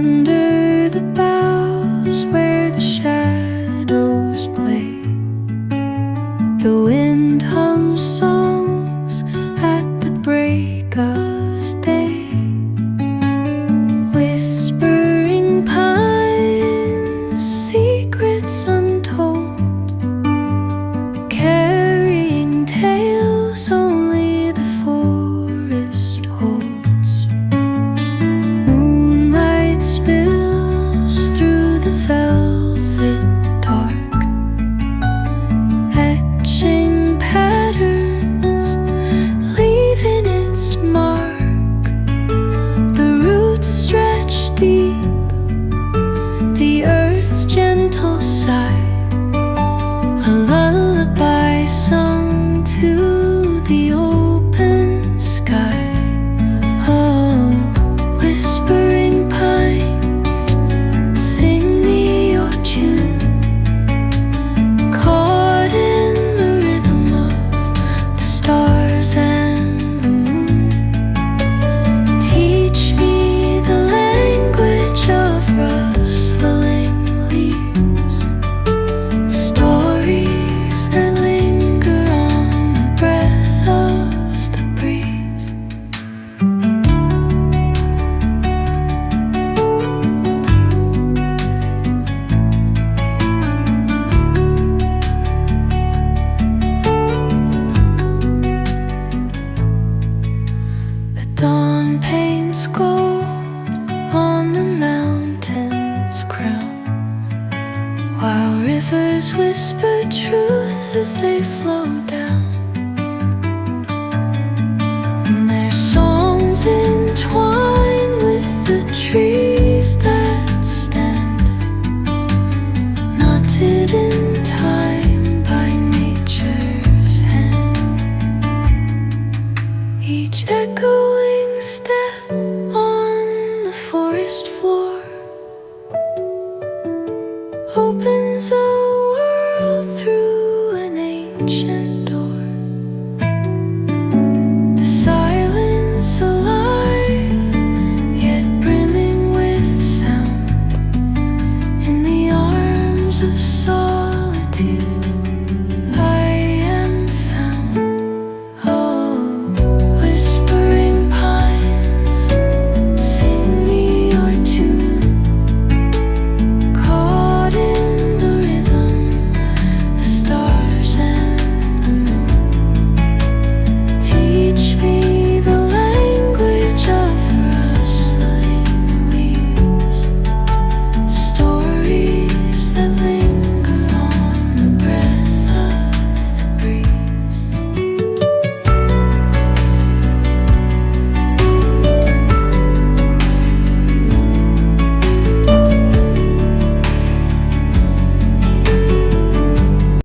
Under the boughs where the shadows play, the wind hums songs at the break of day. Whispering pines, secrets untold, carrying tales only the forest holds. Moonlight spills through the velvet dark, etching patterns, leaving its mark. The roots stretch deep, the earth's gentle sigh, a lullaby sung to the open sky. Oh, whispering pines, sing me your tune, caught in the rhythm of the stars and the moon. Teach me the language of rustling leaves, stories that linger on the breath of the breeze. The dawn paints gold on the mountain's crown, while rivers whisper truth as they flow down. And their songs entwine with the trees that stand, knotted in time by nature's hand. Each echoing step on the forest floor